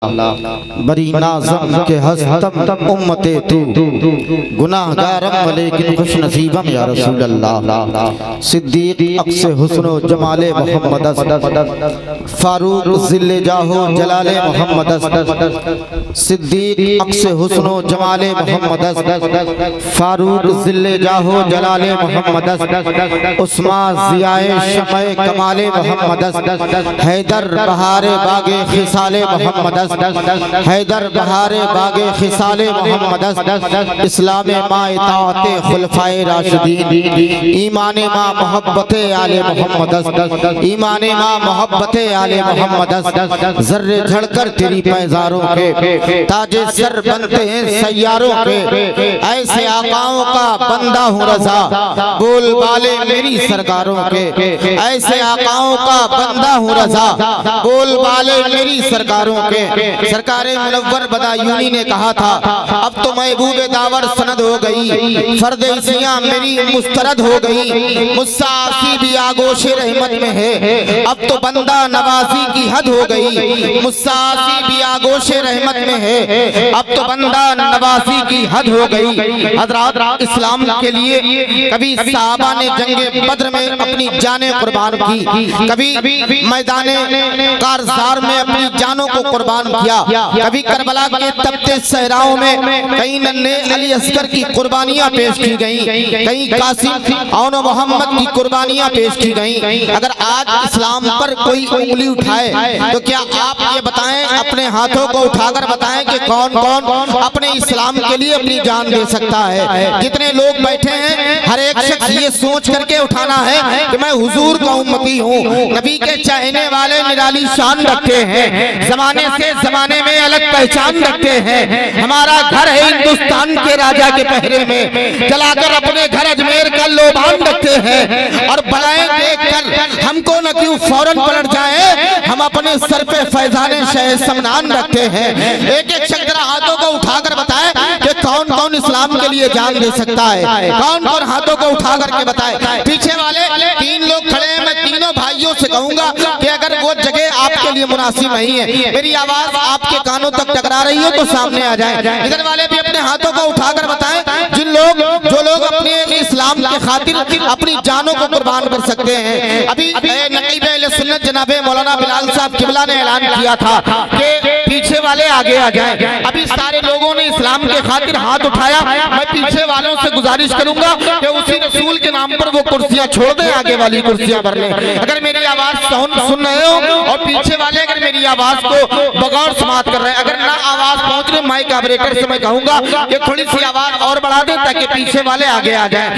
बरी नाज़म के हस्तम उम्मते तू गुनाहगारम लेकिन खुश नसीबम या रसूल अल्लाह। सिद्दीक अक्से हुस्नो जमाले मोहम्मद फारूक जिल्ले जाहो जलाले मोहम्मद। सिद्दीक अक्से हुस्नो जमाले मोहम्मद फारूक जिल्ले जाहो जलाले मोहम्मद। उस्मान ज़ियाए शमए कमाले मोहम्मद। हैदर बहारे बागे खिसाले मोहम्मद। हैदर बहारे बागे खिसाले मोहम्मद। इस्लाम माँ इताअते खुलफाए राशिदीन। ईमान माँ मोहब्बते आले मोहम्मद। ईमान माँ मोहब्बते आले मोहम्मद। जर्रे झड़कर तेरी पैजारों के ताजे सर बनते हैं सैयारों के। ऐसे आकाओं का बंदा हूँ रज़ा बोल बाले मेरी सरकारों के। ऐसे आकाओं का बंदा हूँ रज़ा बोल बाले मेरी सरकारों के। सरकारे मुनव्वर बदायूनी ने कहा था अब तो महबूब दावर सनद हो गई, फर्देसियां मेरी मुस्तरद हो गई। मुस्साफी भी आगोशे रहमत में है, अब तो बंदा नवाजी की हद हो गई। मुस्साफी भी आगोशे रहमत में है, अब तो बंदा नवाजी की हद हो गई। हज़रात इस्लाम के लिए कभी सहाबा ने जंगे बद्र में अपनी जानें कुर्बान की, कभी मैदाने कारज़ार में अपनी जानों को कुर्बान किया, कभी करबला के तपते सहराओं में कई नन्हे अली असगर की कुर्बानियां पेश की गईं, कई कासिम और मोहम्मद की कुर्बानियां पेश की गईं। अगर आज इस्लाम पर कोई उंगली उठाए तो क्या आप ये बताएं, अपने हाथों को उठाकर बताएं कि कौन कौन अपने इस्लाम के लिए अपनी जान दे सकता है। जितने लोग बैठे हैं हर एक शख्स ये सोच करके उठाना है कि मैं हुजूर का उम्मती हूँ। नबी के चाहने वाले निराली शान रखते हैं, जमाने से जमाने में अलग पहचान रखते हैं। हमारा घर है हिंदुस्तान के राजा के पहरे में, चलाकर अपने घर अजमेर का लोबान रखते हैं। और बलाएं देखकर हमको न क्यों फौरन पलट जाए, हम अपने सर पे फैजाने शह समनान रखते हैं। एक एक शख्स हाथों को उठाकर बताए कि कौन कौन इस्लाम के लिए जान दे सकता है, कौन कौन हाथों को उठा करके बताए। पीछे वाले तीन लोग खड़े हैं, मैं तीनों भाइयों से कहूंगा कि अगर वो जगह आपके लिए मुनासिब नहीं है, मेरी आवाज आपके कानों तक टकरा रही हो तो सामने आ जाए। इधर वाले भी अपने हाथों को उठाकर बताएं जो लोग अपने इस्लाम के खातिर अपनी जानों को कुर्बान कर सकते हैं। अभी नकीब अहले सुन्नत जनाबे मौलाना बिलाल साहब किबला ने ऐलान किया था कि पीछे वाले आगे आ जाएं। अभी सारे लोगों ने इस्लाम के खातिर हाथ उठाया, मैं पीछे वालों से गुजारिश करूंगा कि उसी रसूल के नाम पर वो कुर्सियां छोड़ दें, आगे वाली कुर्सियां भर लें। अगर मेरी आवाज सुन रहे हो और पीछे वाले अगर मेरी आवाज को बगौर समाप्त कर रहे हैं, अगर ना आवाज पहुंच रही माइक ऑपरेटर से मैं कहूंगा कि थोड़ी सी आवाज और बढ़ा दें ताकि पीछे वाले आगे आ जाएं।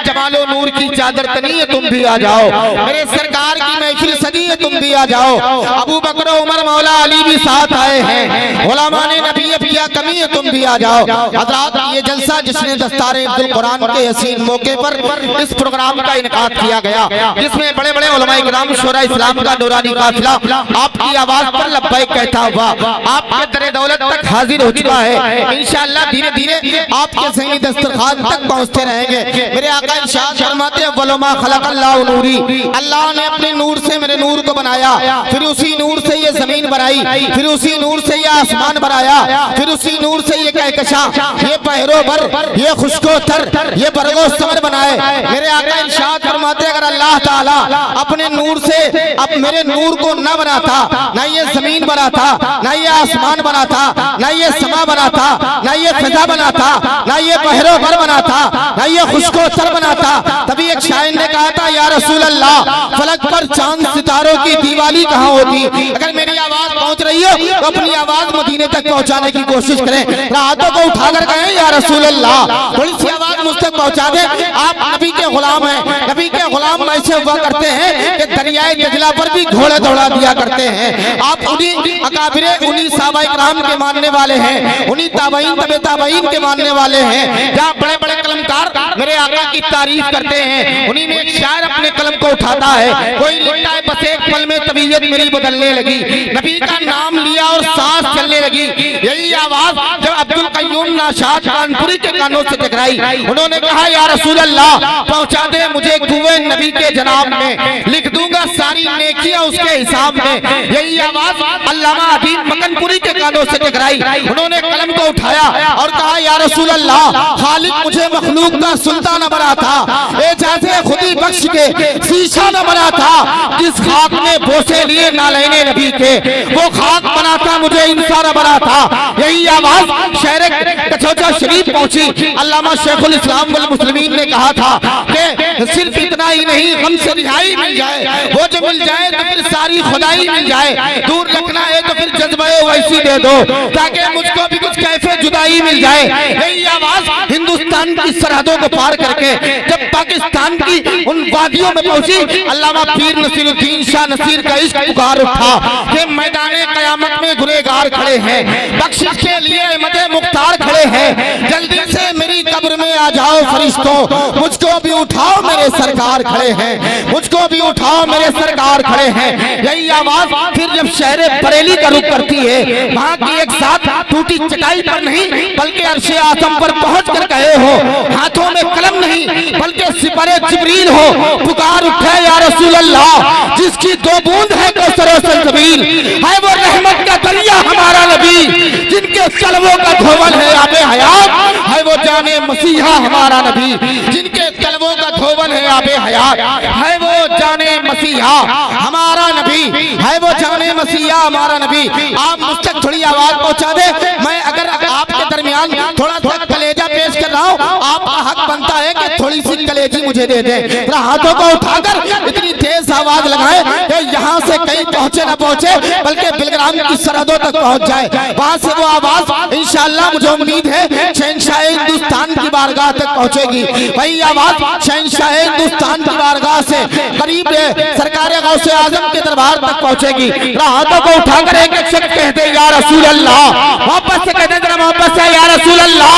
जमालो नूर की चादर तनी है, तुम भी आ जाओ। मेरे सरकार की महफिल सजी है, तुम भी आ जाओ। अबू बकर उमर मौला अली भी साथ आए हैं, उलमा ने नबी अब क्या कमी है, तुम भी आ जाओ। हज़रात ये जलसा जिसने दस्तारे अब्दुल कुरान के हसीन मौके पर इस प्रोग्राम का इनकाद किया गया, जिसमें बड़े बड़े उलमा इकराम शोरा इस्लाम का नूरानी काफिला आपकी आवाज पर लब्बैक कहता हुआ आपके दरे दौलत तक हाजिर हो चुका है। इंशाअल्लाह धीरे धीरे आपके ज़हनी दस्तरखान तक पहुंचते रहेंगे। मेरे आका इरशाद फरमाते हैं वलमा खलक़ल्लाहु नूरी, अल्लाह ने अपने नूर से मेरे नूर को बनाया, फिर उसी नूर से ये जमीन बनाई, फिर उसी नूर से ये आसमान बनाया, फिर उसी नूर से ये कहकशा, ये पहरो भर, ये खुशकोतर, ये बरगो समर बनाए। मेरे आका इरशाद फरमाते अगर अल्लाह ताला अपने नूर से अब मेरे नूर को न बनाता, न ये जमीन बनाता, न ये आसमान बनाता, न ये समा बनाता, न ये फिजा बनाता, न ये बहरो भर बनाता, न ये खुशकोतर बनाता, तभी एक शायर ने कहा था या रसूल अल्लाह फलक पर चांद सितारों की दिवाली कहाँ होती। अगर मेरी आवाज पहुंच रही हो तो अपनी आवाज मदीने तक पहुंचाने की कोशिश करें। हाथों को उठाकर कहें या रसूल अल्लाह, थोड़ी सी आवाज मुझ तक पहुंचा दे। आप नबी के गुलाम हैं, नबी के गुलाम ऐसे हुआ करते हैं कि दरियाए दजला पर भी घोड़े दौड़ा दिया करते हैं। आप उन्हीं अकाबिरे, उन्हीं सहाबा इकराम के मानने वाले हैं, उन्हीं ताबईन तबे ताबईन के मानने वाले हैं, जहाँ बड़े बड़े कलमकार मेरे आका की तारीफ करते हैं। उन्हीं में एक शायर अपने कलम को उठाता है, कोई लिखता है बस एक पल में तबीयत मेरी बदलने लगी। नबी का नाम लिया और सांस चलने लगी। यही आवाज जब अब्दुल कय्यूम नाशाद कानपुरी के कानों से टकराई, उन्होंने कहा या रसूल अल्लाह पहुंचा दे मुझे कुएं नबी के जनाब में, लिख दूंगा सारी नेकियां उसके हिसाब में। यही आवाज अल्लामा अदीब मकनपुरी के कानों से टकराई, उन्होंने कलम को उठाया और कहा या रसूल अल्लाह खालिक मुझे मखलूक का सुल्तान बना था, एजाज़े खुदी बख्श के शीशा न बना था, जिस खाक में बोसे लिए नालैने नबी के वो खाक बना था, मुझे इंसान बना था। यही आवाज शहर कचौचा शरीफ पहुंची। अल्लामा शेखुल इस्लाम वल मुस्लिमीन ने कहा था कि सिर्फ इतना ही नहीं, गम से रिहाई मिल जाए, वो जो मिल जाए तो फिर सारी खुदाई मिल जाए, दूर रखना है तो फिर जज्बे वैसी दे दो ताकि मुझको भी कुछ कैफे जुदाई मिल जाए। यही आवाज हिंदुस्तान की सरहदों को पार करके जब पाकिस्तान की उन वादियों में पहुंची, अल्लामा पीर नसीरुद्दीन शाह नसीर का इश्क पुकार उठा कि मैदाने कयामत में गुनहगार खड़े हैं, बख्शिश के लिए मदे मुख्तार खड़े हैं, जल्दी से मेरी कब्र में आ जाओ फरिश्तों, मुझको भी उठाओ मेरे सरकार खड़े हैं, मुझको भी उठाओ मेरे सरकार खड़े हैं। यही आवाज फिर जब शहर बरेली का रुख करती है, वहाँ की एक साथ टूटी चटाई पर नहीं बल्कि अर्शे आज़म पर पहुंच कर गए हो, हाथों में कलम नहीं बल्कि सिपरे जिब्रील हो, पुकार उठे या रसूल अल्लाह जिसकी दो बूंद है कौसर और सलसबील, है वो रहमत का दरिया हमारा नबी, जिनके कलमों का धोवन है आबे हयात, है वो जाने मसीहा हमारा नबी, जिनके कलमों का धोवन है आबे हयात, है वो जाने मसीहा हमारा नबी, है वो जाने मसीहा हमारा नबी। आप मुझ तक थोड़ी आवाज पहुंचा दे, मैं अगर आपके दरमियान थोड़ा सा कलेजा पेश कर रहा हूँ, आपका हक बनता है कि थोड़ी सी कलेजी मुझे दे दे। हाथों को उठाकर इतनी तेज आवाज लगाए कि यहाँ से कहीं पहुंचे न पहुंचे बल्कि बिलग्राम की सरहदों तक पहुंच जाए, वहां से वो आवाज इंशाअल्लाह मुझे उम्मीद है शहंशाह हिंदुस्तान की बारगाह तक पहुंचेगी। वही आवाज शहंशाह हिंदुस्तान की बारगाह से करीब सरकार गौसे आजम के दरबार तक पहुंचेगी। हाथों को उठाकर एक एक शख्स कहते या रसूल अल्लाह, मोहब्बत से कहते जरा मोहब्बत से या रसूल अल्लाह,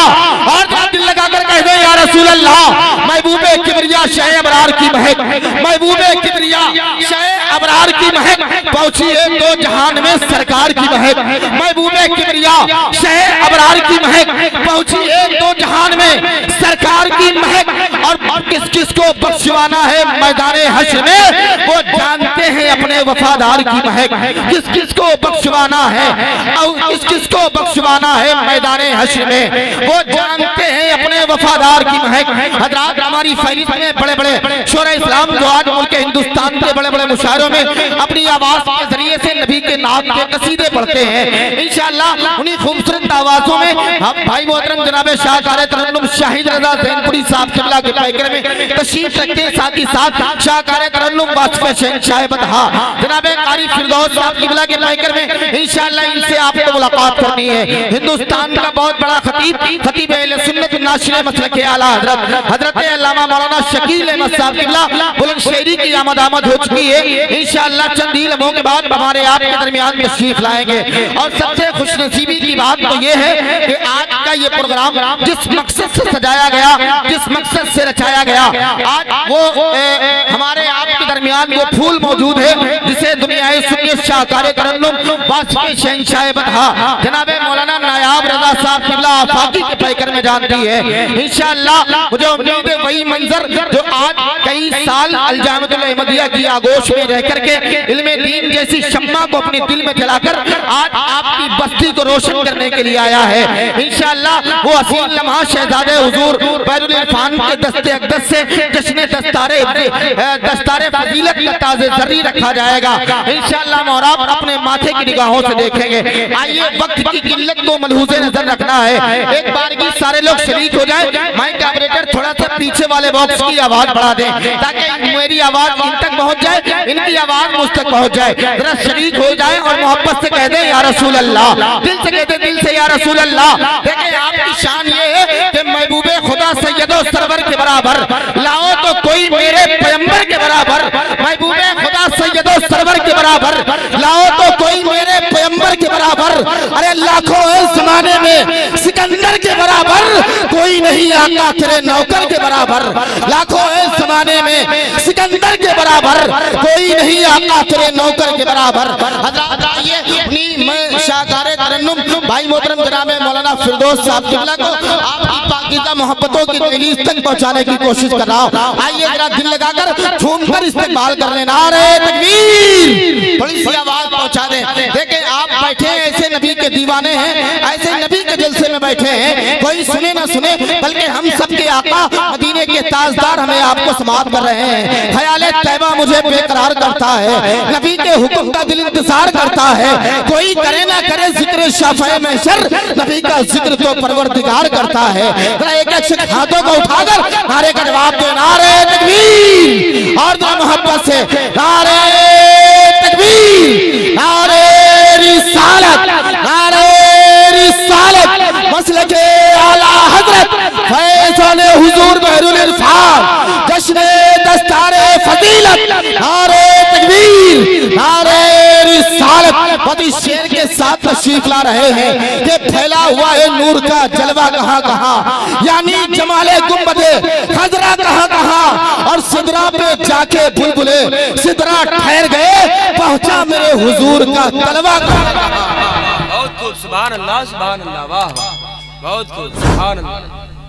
और दिल लगाकर कहते या रसूल अल्लाह। महबूबे किबरिया शह अबरार की महक, महबूबे किबरिया शह अबरार की महक पहुंची है दो जहान में सरकार की महक, महबूबे किबरिया शह अबरार की महक पहुंची है दो जहान में सरकार की महक। और किस किस को बख्शवाना है मैदाने हश्र में, वो जानते हैं अपने वफादार की महक, किस किस को बख्शवाना है और किस किस को बख्शवाना है मैदाने हश्र में, वो जानते हैं अपने वफादार की महक। हजरात हमारी फहरिस्त में बड़े बड़े शोरा इस्लाम जो आज मुल्क हिंदुस्तान के बड़े बड़े मुशायरों में अपनी आवाज के जरिए से नबी के नाम के कसीदे पढ़ते हैं, इंशाअल्लाह उन्हीं खूबसूरत आवाजों में हम भाई मोहतरम जनाब शाहकार तरन्नुम शाहिद रजा जैनपुरी साहब किबला के पैकर में तशरीफ रखते हैं, साथ ही साथ शाहकार तरन्नुम वास्फ़े शहंशाह बदहा जनाब कारी फिरदौस साहब किबला के पैकर में इंशाअल्लाह इनसे आपको मुलाकात करनी है। हिंदुस्तान का बहुत बड़ा खतीब अहले सुन्नत नाशिर मसलक आला हजरत अल्लामा मौलाना शकील अहमद साहब किबला बुलंदशहरी की आमद हो चुकी है, इंशाअल्लाह चंद ही लम्हों के बाद हमारे आपके दरमियान तशरीफ लाएंगे। और सबसे खुशनसीबी की बात तो ये है कि आज का ये प्रोग्राम जिस मकसद से सजाया गया, जिस मकसद से रचाया गया, आज वो हमारे आपके दरमियान वो फूल मौजूद है जिसे दुनियाए सुन्नियत शाहकार तरन्नुम वास्फ़े शहंशाह बदहा जनाब मौलाना नायाब रजा साहब किबला आफाकी के पैकर में जानती है। इंशाअल्लाह मुझे उम्मीद है वही मंजर जो आज कई साल अलजामतुल अहमदिया की आगोश में रह करके इल्मे दीन जैसी शम्मा को अपने दिल में जलाकर आज आपकी बस्ती को रोशन करने के लिए आया है। इंशाअल्लाह वो असील लम्हा शहजादे हुजूर बैरुल इरफान के दस्ते अक़दस से जश्न दस्तारे फजीलत का ताज़े ज़र्री रखा जाएगा। इंशाअल्लाह मौलाब अपने माथे की निगाहों से देखेंगे। आइए वक्त की किल्लत को मलहूज़े नजर रखना है, एक बार की सारे लोग शरीक हो जाए। माइक ऑपरेटर थोड़ा सा पीछे वाले बॉक्स की आवाज बढ़ा दें ताकि मेरी आवाज इन तक पहुंच जाए, इनकी आवाज मुझ तक पहुंच जाए। जरा शरीक हो जाए और मोहब्बत से कह दे या रसूल अल्लाह, दिल से कहते दिल से या रसूल अल्लाह। देखिए आपकी शान ये है कि महबूबे खुदा सैयदो सरवर के बराबर लाओ तो कोई मेरे पैगंबर के बराबर, महबूबे खुदा सैयदो सरवर के बराबर लाओ तो कोई मेरे पैगंबर के बराबर। अरे लाखों इस जमाने में सिकंदर के बराबर कोई नहीं आका तेरे नौकर के बराबर, लाखों इस जमाने में सिकंदर के बराबर बराबर, कोई नहीं आका तेरे नौकर के बराबर। हज़रात आइए अपनी मैं शाकारे तरन्नुम भाई मोहतरम जनाब मौलाना फिरदौस साहब किबला को आपकी पाकीज़ा मोहब्बतों की दहलीज तक पहुंचाने की कोशिश कर रहा हूं। आइए जरा दिल लगाकर झूमकर इस्तेमाल कर लेना। नारे तकबीर, थोड़ी सी आवाज पहुंचा दें। देखें आप बैठे हैं ऐसे नबी के दीवाने हैं, ऐसे नबी के जलसे में बैठे हैं, कोई सुने ना सुने बल्कि हम सबके आका मदीने के ताजदार हमें आपको समाअत कर रहे हैं। ख्याल तैबा मुझे बेकरार करता है, नबी के हुक्म का दिल इंतजार करता है। कोई करे ना करे जिक्र शाफ़े महशर, नबी का जिक्र तो परवरदिगार करता है। जरा एक एक हाथों को उठाकर नारे का जवाब दे। नारे तकबीर और जरा मोहब्बत से नारे तकबीर, नारे रिसालत, नारे रिसालत, मसलके आला हजरत फैज़ाने हुजूर बहरुल इरफान, जश्न दस्तारे फजीलत, नारे तकबीर, नारे रिसालत। पति शेर के साथ तशरीफ ला रहे हैं कि फैला हुआ है नूर का जलवा कहां कहां, यानी जमाले गुंबदे खजरा कहां कहां, और सिदरा पे जाके बुलबुले सिदरा ठहर गए, पहुंचा मेरे हुजूर का तलवा कहां कहां। बहुत खूब, सुभान अल्लाह, सुभान अल्लाह, वाह वाह, बहुत खूब, सुभान अल्लाह।